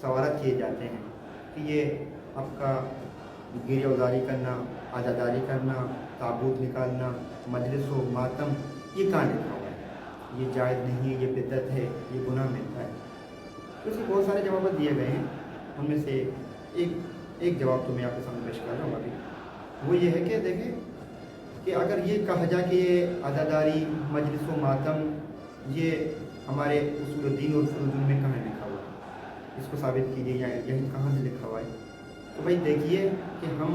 सवालात किए जाते हैं कि ये आपका गिरिया उजारी करना, आज़ादारी करना, ताबूत निकालना, मजलिस व मातम, ये कहाँ लिखा हुआ है? ये जायज़ नहीं है, ये बिदअत है, ये गुनाह मिलता है। तो इसके बहुत सारे जवाब दिए गए हैं। उनमें से एक जवाब तो मैं आपके सामने पेश कर रहा हूँ अभी। वो ये है कि देखें कि अगर ये कहा जाए कि ये आज़ादारी, मजलिस व मातम, ये हमारे उसूल दीन और उसूल दुन में कहाँ लिखा हुआ है, इसको साबित कीजिए, या यही कहाँ से लिखा हुआ है। तो भाई देखिए कि हम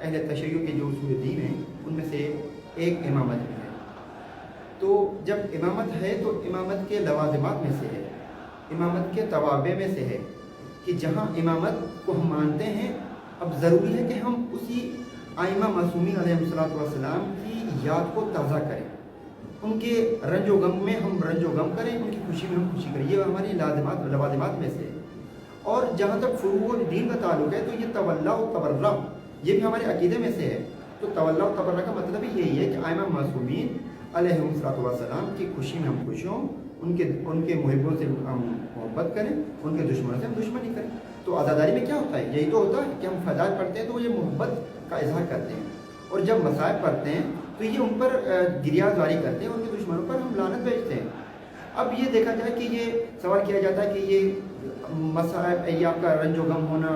अहले तशय्युअ के जो उसूल दीन हैं उनमें से एक इमामत भी है। तो जब इमामत है तो इमामत के लवाज़िमात में से है, इमामत के तवाबे में से है कि जहाँ इमामत को हम मानते हैं, अब ज़रूरी है कि हम उसी आइमा मासूमीन अलैहिस्सलातु वस्सलाम की याद को ताज़ा करें, उनके रंजो गम में हम रंजो गम करें, उनकी खुशी में हम खुशी करें। ये हमारी लवाज़िमात में से है। और जहाँ तक फ़ुरूअ दीन का ताल्लुक़ है तो ये तवल्ला व तबर्रा, ये भी हमारे अक़ीदे में से है। तो तवल्ला व तबर्रा का मतलब ही यही है कि आइमा मासूमीन अलैहिस्सलातु वस्सलाम की खुशी में हम खुश हों, उनके मुहिब्बों से हम मोहब्बत करें, उनके दुश्मनों से हम दुश्मनी करें। तो आज़ादारी में क्या होता है? यही तो होता है कि हम फ़ज़ाइल पढ़ते हैं तो ये मोहब्बत का इजहार करते हैं, और जब मसाइब पढ़ते हैं तो ये उन पर गिरियाज़ारी करते हैं, उनके दुश्मनों पर हम लानत भेजते हैं। अब ये देखा जाए कि ये सवाल किया जाता है कि ये मसाइब, ये आपका रंजो गम होना,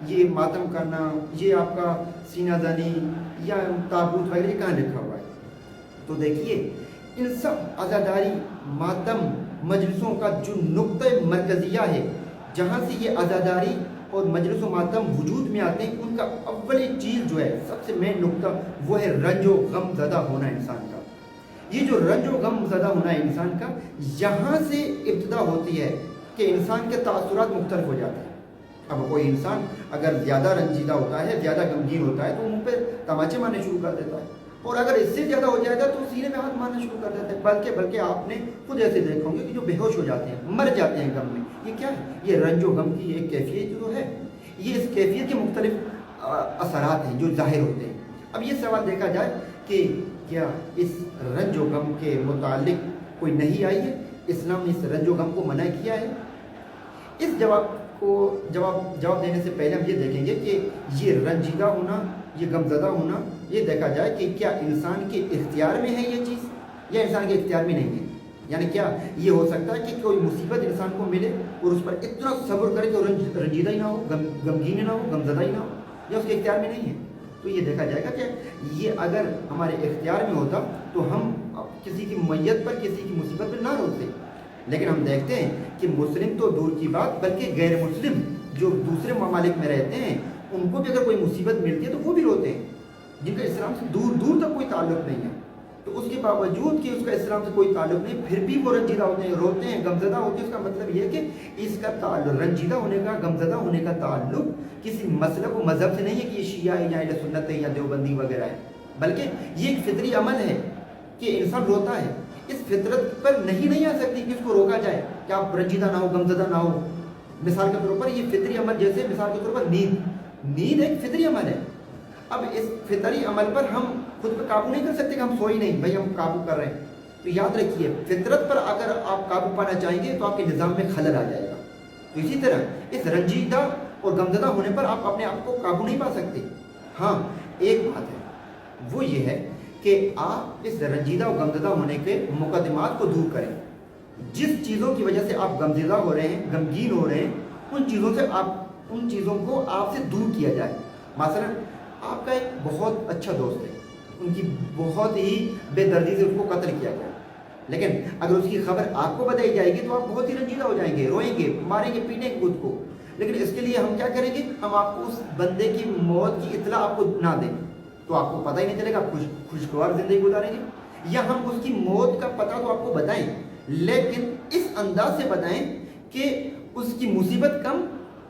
ये मातम करना, ये आपका सीना ज़नी या ताबूत वगैरह कहाँ लिखा हुआ है? तो देखिए इन सब आज़ादारी, मातम, मजलिसों का जो नुक्ता मरकज़िया है, जहाँ से ये आज़ादारी और मजलिस व मातम वजूद में आते हैं, उनका अव्वली चीज़ जो है, सबसे मेन नुक्ता, वो है रंजो गम ज़दा होना इंसान का। ये जो रंजो गम ज़दा होना है इंसान का, यहाँ से इब्तिदा होती है कि इंसान के तासुरात मुख्तलिफ हो जाते हैं। अब कोई इंसान अगर ज़्यादा रंजीदा होता है, ज़्यादा गमगीन होता है, तो मुँह पे तमाचे मारने शुरू कर देता है, और अगर इससे ज़्यादा हो जाएगा तो सीने में हाथ मारना शुरू कर देते हैं। बल्कि आपने खुद ऐसे देखे होंगे कि जो बेहोश हो जाते हैं, मर जाते हैं गम में। ये क्या है? ये रंजो गम की एक कैफियत जो है, ये इस कैफियत के मुख्तलिफ असरात हैं जो ज़ाहिर होते हैं। अब ये सवाल देखा जाए कि क्या इस रंजो गम के मुतालिक कोई नहीं आई है? इस्लाम ने इस रंजो गम को मना किया है? इस जवाब देने से पहले हम ये देखेंगे कि ये रंजीदा होना, ये गमज़दा होना, ये देखा जाए कि क्या इंसान के इख्तियार में है ये चीज़, या इंसान के इख्तियार में नहीं है। यानी क्या ये हो सकता है कि कोई मुसीबत इंसान को मिले और उस पर इतना सब्र करे कि वो रंजीदा ही ना हो, गमगीन ना हो, गमज़दा ही ना हो, या उसके इख्तियार में नहीं है? तो ये देखा जाएगा कि ये अगर हमारे इख्तियार में होता तो हम किसी की मैयत पर, किसी की मुसीबत पर ना रोते। लेकिन हम देखते हैं कि मुस्लिम तो दूर की बात, बल्कि गैर मुस्लिम जो दूसरे ममालिक में रहते हैं, उनको भी अगर कोई मुसीबत मिलती है तो वो भी रोते हैं, जिनका इस्लाम से दूर दूर तक कोई ताल्लुक़ नहीं है। तो उसके बावजूद कि उसका इस्लाम से कोई ताल्लुक़ नहीं, फिर भी वो रंजीदा होते हैं, रोते हैं, गमज़दा होते हैं। उसका मतलब ये है कि इसका रंजीदा होने का, गमज़दा होने का ताल्लुक़ किसी मसलब व मज़हब से नहीं है कि ये शिया है या अहले सुन्नत है या देवबंदी वगैरह है, बल्कि ये एक फितरी अमल है कि इंसान रोता है। इस फितरत पर नहीं आ सकती कि उसको रोका जाए कि आप रंजीदा ना हो, गमज़दा ना हो। मिसाल के तौर पर ये फितरी अमल, जैसे मिसाल के तौर पर नींद एक फितरी अमल है। अब इस फितरी अमल पर हम खुद पर काबू नहीं कर सकते कि हम सोई नहीं, भाई हम काबू कर रहे हैं। तो याद रखिए, फितरत पर अगर आप काबू पाना चाहेंगे तो आपके निज़ाम में खलल आ जाएगा। तो इसी तरह इस रंजीदा और गमज़दा होने पर आप अपने आप को काबू नहीं पा सकते। हाँ, एक बात है, वो ये है कि आप इस रंजीदा और गमज़दा होने के मुकदमात को दूर करें। जिस चीज़ों की वजह से आप गमज़दा हो रहे हैं, गमगीन हो रहे हैं, उन चीज़ों को आपसे दूर किया जाए। मसलन आपका एक बहुत अच्छा दोस्त है, उनकी बहुत ही बेदर्दी से उसको कत्ल किया गया, लेकिन अगर उसकी खबर आपको बताई जाएगी तो आप बहुत ही रंजीदा हो जाएंगे, रोएंगे, मारेंगे, पीटेंगे खुद को। लेकिन इसके लिए हम क्या करेंगे? हम आपको उस बंदे की मौत की इत्तला आपको ना दें, तो आपको पता ही नहीं चलेगा, आप खुशगवार ज़िंदगी गुजारेंगे। या हम उसकी मौत का पता तो आपको बताएं, लेकिन इस अंदाज से बताएं कि उसकी मुसीबत कम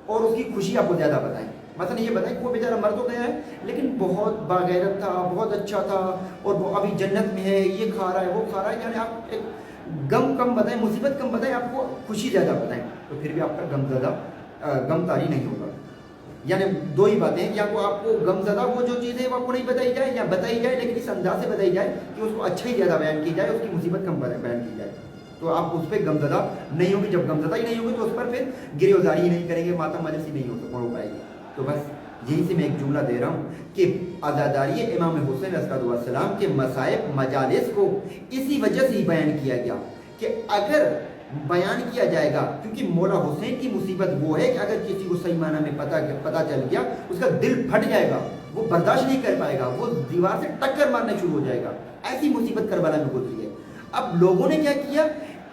और उसकी खुशी आपको ज़्यादा बताएं। मतलब ये बताएं कि वो बेचारा मर तो गया है, लेकिन बहुत बागैरत था, बहुत अच्छा था, और वो अभी जन्नत में है, ये खा रहा है, वो खा रहा है। यानी आप एक गम कम बताएं, मुसीबत कम बताएं, आपको खुशी ज़्यादा बताएं, तो फिर भी आपका गमतारी नहीं होगा। यानी दो ही बातें हैं, या तो आपको गमज़दा वो जो चीज़ है वो आपको नहीं बताई जाए, या बताई जाए लेकिन इस अंदाज से बताई जाए कि उसको अच्छा ही ज़्यादा बयान की जाए, उसकी मुसीबत कम बयान की जाए। تو آپ اس پہ غمزدہ نہیں ہوں گے. جب غمزدہ ہی نہیں ہوں گے تو اس پر پھر گریوزاری ہی نہیں کریں گے, ماتم مجلس ہی نہیں ہو پائے گی. تو بس یہیں سے میں ایک جملہ دے رہا ہوں کہ عزاداری امام حسین علیہ السلام کے مصائب مجالس کو اسی وجہ سے ہی بیان کیا گیا کہ اگر بیان کیا جائے گا, کیونکہ مولا حسین کی مصیبت وہ ہے کہ اگر کسی کو صحیح معنی میں پتہ چل گیا اس کا دل پھٹ جائے گا, وہ برداشت نہیں کر پائے گا, وہ دیوار سے ٹکر مارنا شروع ہو جائے گا. ایسی مصیبت کربلا میں گزری ہے. اب لوگوں نے کیا کیا,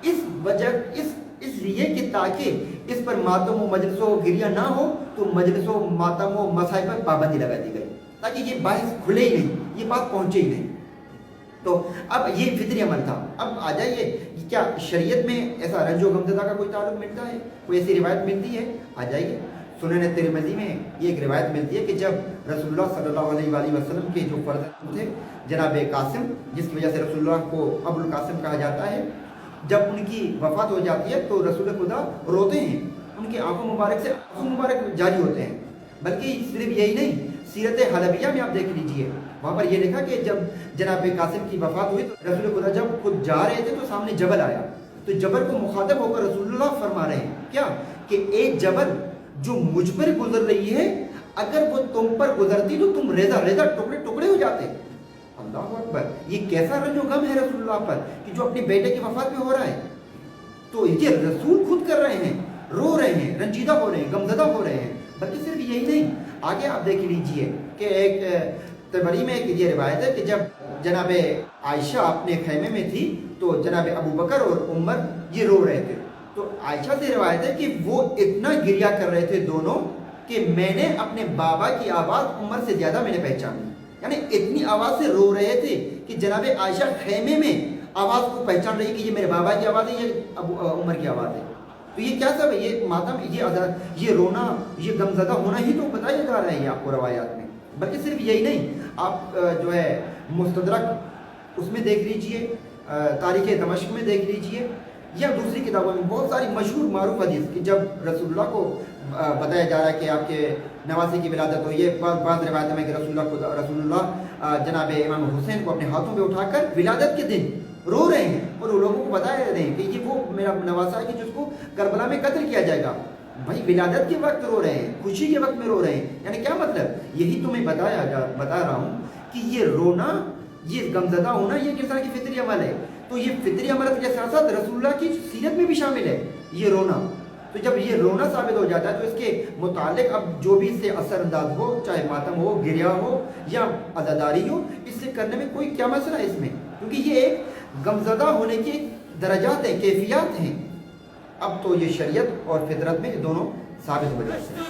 اس لیے کہ تاکہ اس پر ماتم و مجلس و گریہ نہ ہو تو مجلس و ماتم و مسائل پر پابندی لگا دی گئی تاکہ یہ باعث کھلے ہی نہیں, یہ بات پہنچے ہی نہیں. تو اب یہ فطری عمل تھا. اب آ جائیے, کیا شریعت میں ایسا رنج و غمزدہ کا کوئی تعلق ملتا ہے, کوئی ایسی روایت ملتی ہے؟ آ جائیے, سنن ترمذی میں یہ ایک روایت ملتی ہے کہ جب رسول اللہ صلی اللہ علیہ وآلہ وسلم کے جو فرزند تھے جناب قاسم, جس کی وجہ سے رسول اللہ کو ابو القاسم کہا جاتا ہے, جب ان کی وفات ہو جاتی ہے تو رسول خدا روتے ہیں, ان کی آنکھوں مبارک سے آنکھوں مبارک جاری ہوتے ہیں. بلکہ صرف یہی نہیں, سیرت حلبیہ میں آپ دیکھ لیجئے, وہاں پر یہ لکھا کہ جب جناب قاسم کی وفات ہوئی تو رسول خدا جب خود جا رہے تھے تو سامنے جبل آیا, تو جبل کو مخاطب ہو کر رسول اللہ فرما رہے ہیں کیا کہ ایک جبل جو مجھ پر گزر رہی ہے, اگر وہ تم پر گزرتی تو تم ریزہ ریزہ ٹکڑے ٹکڑے ہو جاتے. اللہ اکبر, یہ کیسا رنج و غم ہے رسول اللہ پر کہ جو اپنے بیٹے کی وفات میں ہو رہا ہے. تو یہ رسول خود کر رہے ہیں, رو رہے ہیں, رنجیدہ ہو رہے ہیں, غمزدہ ہو رہے ہیں. بلکہ صرف یہی نہیں, آگے آپ دیکھ لیجئے کہ ایک تبری میں ایک یہ روایت ہے کہ جب جناب عائشہ اپنے خیمے میں تھی تو جناب ابو بکر اور عمر یہ رو رہے تھے. تو عائشہ سے روایت ہے کہ وہ اتنا گریہ کر رہے تھے دونوں کہ میں نے اپنے بابا کی آواز عمر سے زیادہ میں نے پہچانی. یعنی اتنی آواز سے رو رہے تھے کہ جناب عائشہ خیمے میں آواز کو پہچان رہی کہ یہ میرے بابا کی آواز ہے, یہ عمر کی آواز ہے. تو یہ کیا سب ہے, یہ ماتم, یہ رونا, یہ غمزدہ ہونا ہی تو بتایا جا رہا ہے یہ آپ کو روایات میں. بلکہ صرف یہی نہیں, آپ جو ہے مستدرک اس میں دیکھ لیجئے, تاریخ دمشق میں دیکھ لیجئے, یا دوسری کتابوں میں بہت ساری مشہور معروف حدیث کہ جب رسول اللہ کو بتایا جا رہا ہے کہ آپ کے نواسے کی ولادت ہو. یہ بعض روایتوں میں کہ رسول اللہ جناب امام حسین کو اپنے ہاتھوں پہ اٹھا کر ولادت کے دن رو رہے ہیں اور لوگوں کو بتا رہے ہیں کہ یہ وہ میرا نواسا ہے کہ جس کو کربلا میں قتل کیا جائے گا. بھائی ولادت کے وقت رو رہے ہیں, خوشی کے وقت میں رو رہے ہیں, یعنی کیا مطلب, یہی تو میں بتا رہا ہوں کہ یہ رونا, یہ غمزدہ ہونا یہ کس طرح کی فطری عمل ہے. تو یہ فطری عمل کے ساتھ ساتھ رسول اللہ کی سیرت میں بھی شامل ہے یہ رونا. تو جب یہ رونا ثابت ہو جاتا ہے تو اس کے متعلق اب جو بھی اس سے اثر انداز ہو, چاہے ماتم ہو, گریہ ہو یا عزاداری ہو, اس سے کرنے میں کوئی کیا مسئلہ ہے اس میں, کیونکہ یہ ایک غمزدہ ہونے کی درجات ہیں, کیفیات ہیں. اب تو یہ شریعت اور فطرت میں دونوں ثابت ہو جاتے ہیں.